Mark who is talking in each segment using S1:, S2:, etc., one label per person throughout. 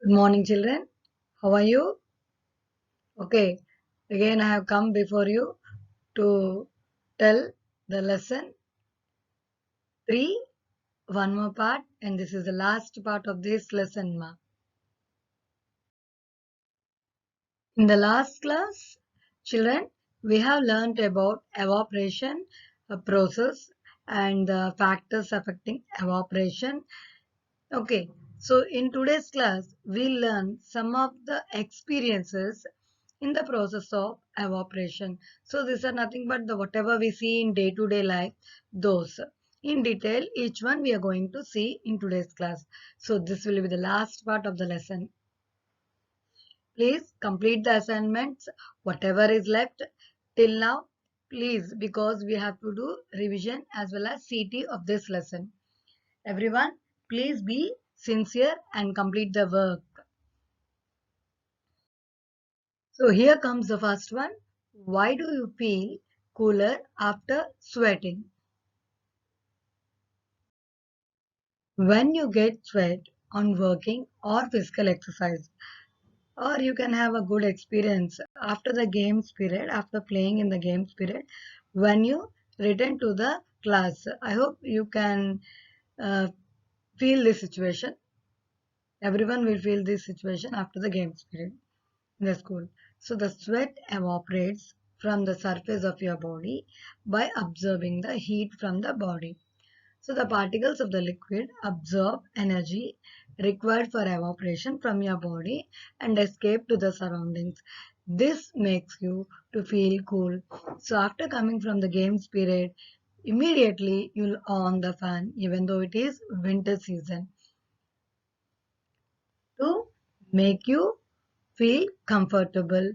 S1: Good morning, children. How are you? Okay, again I have come before you to tell the lesson 3, one more part, and this is the last part of this lesson. In the last class, children, we have learnt about evaporation process and the factors affecting evaporation. Okay, so in today's class, we'll learn some of the experiences in the process of evaporation. So these are nothing but the whatever we see in day-to-day life, those. In detail, each one we are going to see in today's class. So this will be the last part of the lesson. Please complete the assignments, whatever is left till now. Please, because we have to do revision as well as CT of this lesson. Everyone, please be sincere and complete the work. So here comes the first one. Why do you feel cooler after sweating? When you get sweat on working or physical exercise, or you can have a good experience after the games period, after playing in the games period, when you return to the class. I hope you can uh, feel this situation. Everyone will feel this situation after the games period in the school. So the sweat evaporates from the surface of your body by absorbing the heat from the body. So the particles of the liquid absorb energy required for evaporation from your body and escape to the surroundings. This makes you to feel cool. So after coming from the games period, immediately you'll on the fan even though it is winter season to make you feel comfortable.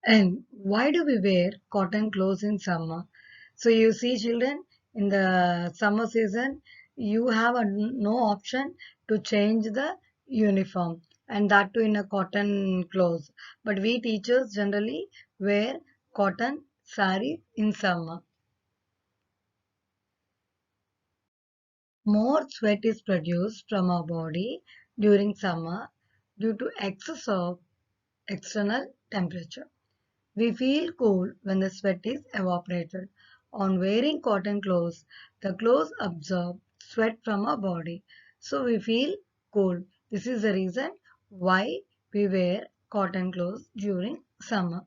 S1: And why do we wear cotton clothes in summer? So you see, children, in the summer season, you have no option to change the uniform, and that too in a cotton clothes. But we teachers generally wear cotton sari in summer. More sweat is produced from our body during summer due to excess of external temperature. We feel cool when the sweat is evaporated. On wearing cotton clothes, the clothes absorb sweat from our body. So we feel cool. This is the reason why we wear cotton clothes during summer.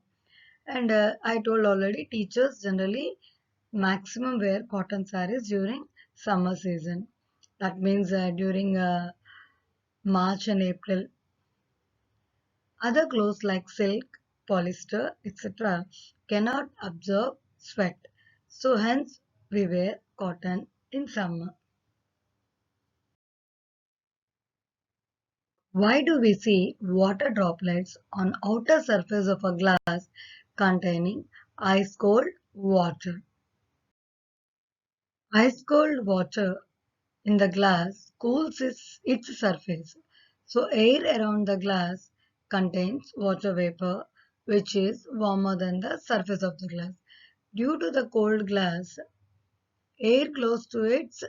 S1: And I told already teachers generally maximum wear cotton sarees during summer season. That means during March and April. Other clothes like silk, polyester, etc. cannot absorb sweat. So hence we wear cotton in summer. Why do we see water droplets on outer surface of a glass containing ice cold water? Ice cold water in the glass cools its surface. So air around the glass contains water vapor which is warmer than the surface of the glass. Due to the cold glass, air close to its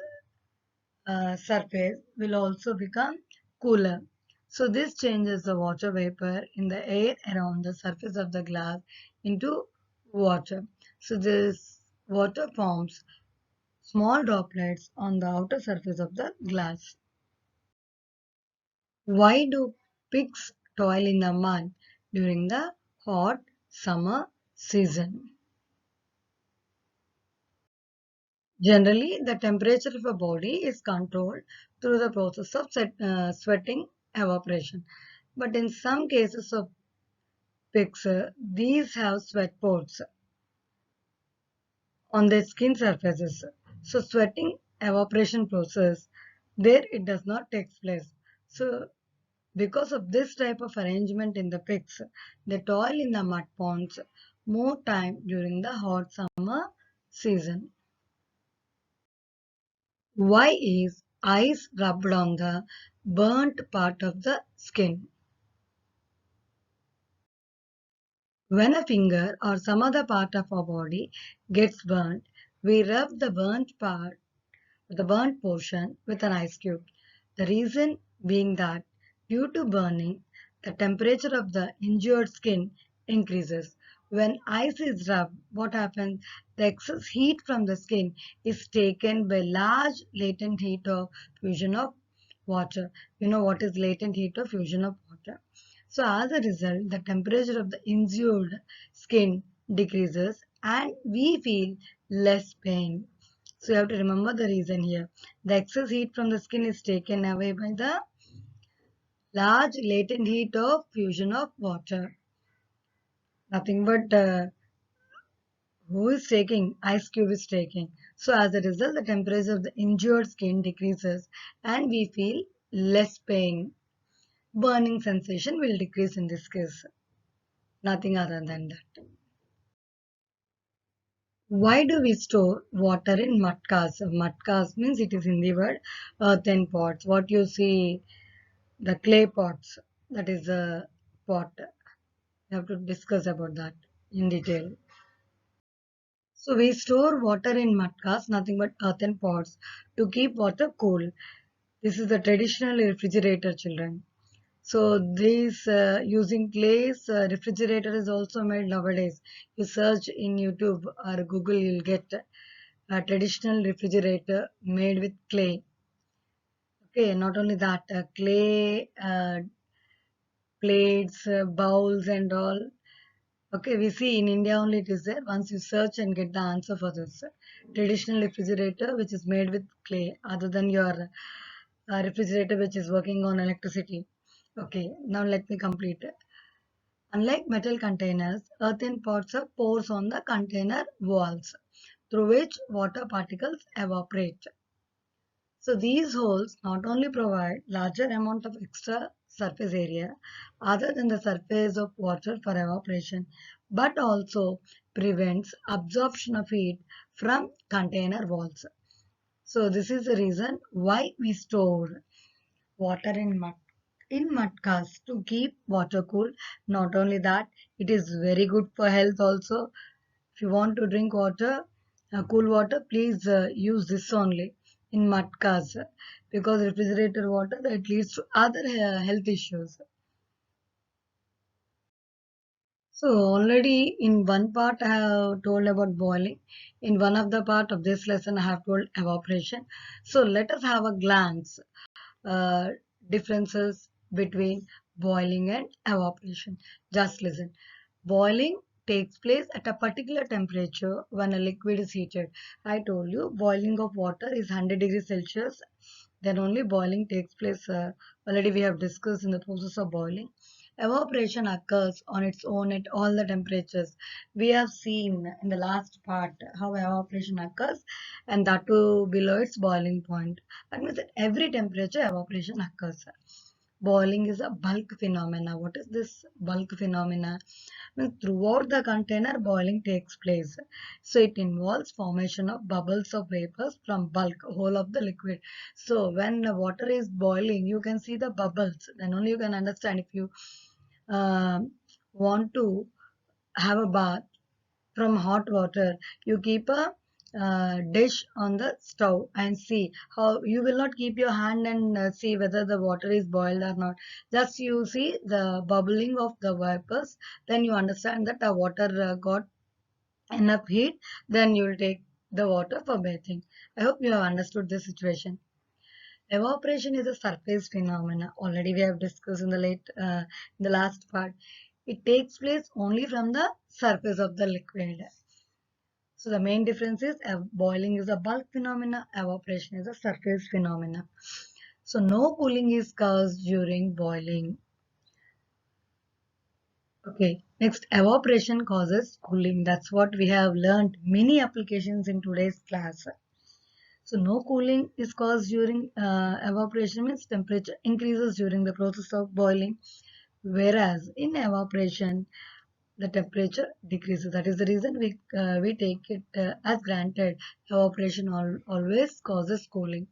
S1: surface will also become cooler. So this changes the water vapor in the air around the surface of the glass into water. So this water forms small droplets on the outer surface of the glass. Why do pigs toil in the mud during the hot summer season? Generally, the temperature of a body is controlled through the process of sweating evaporation. But in some cases of pigs, these have sweat pores on their skin surfaces. So sweating evaporation process, there it does not take place. So because of this type of arrangement in the pigs, they toil in the mud ponds more time during the hot summer season. Why is ice rubbed on the burnt part of the skin? When a finger or some other part of our body gets burnt, we rub the burnt part the burnt portion with an ice cube. The reason being that due to burning, the temperature of the injured skin increases. When ice is rubbed, what happens? The excess heat from the skin is taken by large latent heat of fusion of water. You know what is latent heat of fusion of water. So as a result, the temperature of the injured skin decreases and we feel less pain. So you have to remember the reason here. The excess heat from the skin is taken away by the large latent heat of fusion of water. Nothing but who is taking? Ice cube is taking. So as a result, the temperature of the injured skin decreases and we feel less pain. Burning sensation will decrease in this case. Nothing other than that. Why do we store water in matkas? Matkas means it is in the word earthen pots. What you see, the clay pots, that is a pot. We have to discuss about that in detail. So we store water in matkas, nothing but earthen pots, to keep water cool. This is the traditional refrigerator, children. So this using glaze refrigerator is also made nowadays. You search in YouTube or Google, you'll get a traditional refrigerator made with clay. Okay, not only that, clay plates, bowls, and all. Okay, we see in India only it is there. Once you search and get the answer for this traditional refrigerator, which is made with clay, other than your refrigerator, which is working on electricity. Okay, now let me complete it. Unlike metal containers, earthen pots have pores on the container walls through which water particles evaporate. So these holes not only provide larger amount of extra surface area other than the surface of water for evaporation, but also prevents absorption of heat from container walls. So this is the reason why we store water in matkas to keep water cool. Not only that, it is very good for health also. If you want to drink water, cool water, please use this only in matkas because refrigerator water that leads to other health issues. So already in one part I have told about boiling. In one of the part of this lesson I have told evaporation. So let us have a glance uh, differences between boiling and evaporation. Just listen. Boiling takes place at a particular temperature when a liquid is heated. I told you boiling of water is 100 degrees Celsius. Then only boiling takes place. Already we have discussed in the process of boiling. Evaporation occurs on its own at all the temperatures. We have seen in the last part how evaporation occurs and that too below its boiling point. That means at every temperature evaporation occurs. Boiling is a bulk phenomena. What is this bulk phenomena? Means throughout the container boiling takes place. So it involves formation of bubbles of vapors from bulk whole of the liquid. So when the water is boiling, you can see the bubbles. Then only you can understand if you uh, want to have a bath from hot water, you keep a dish on the stove and see how you will not keep your hand and see whether the water is boiled or not. Just you see the bubbling of the vapors, then you understand that the water got enough heat, then you will take the water for bathing. I hope you have understood this situation. Evaporation is a surface phenomena. Already we have discussed in the last part. It takes place only from the surface of the liquid. So the main difference is boiling is a bulk phenomena, evaporation is a surface phenomena. So no cooling is caused during boiling. Okay, next evaporation causes cooling. That's what we have learned many applications in today's class. So no cooling is caused during evaporation means temperature increases during the process of boiling, whereas in evaporation the temperature decreases. That is the reason we take it as granted. Evaporation always causes cooling.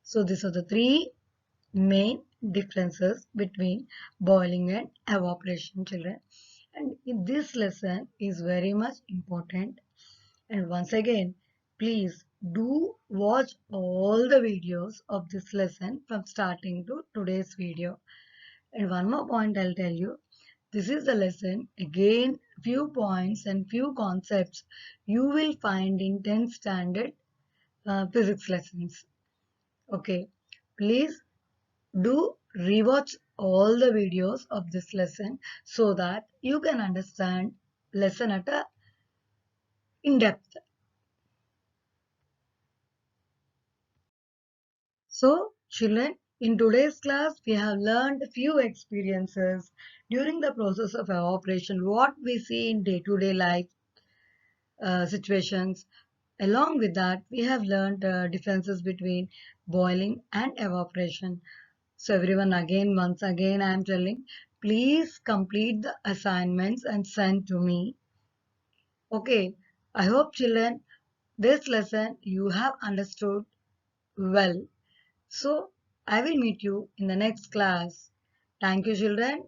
S1: So these are the three main differences between boiling and evaporation, children. And this lesson is very much important. And once again, please do watch all the videos of this lesson from starting to today's video. And one more point I'll tell you. This is the lesson. Again, few points and few concepts you will find in 10th standard physics lessons. Okay. Please do rewatch all the videos of this lesson so that you can understand lesson at a in depth. So, children, in today's class, we have learned a few experiences during the process of evaporation, what we see in day-to-day life situations. Along with that, we have learned differences between boiling and evaporation. So, everyone, again, once again, I am telling, please complete the assignments and send to me. Okay, I hope, children, this lesson you have understood well. So, I will meet you in the next class. Thank you, children.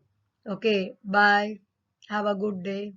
S1: Okay, bye. Have a good day.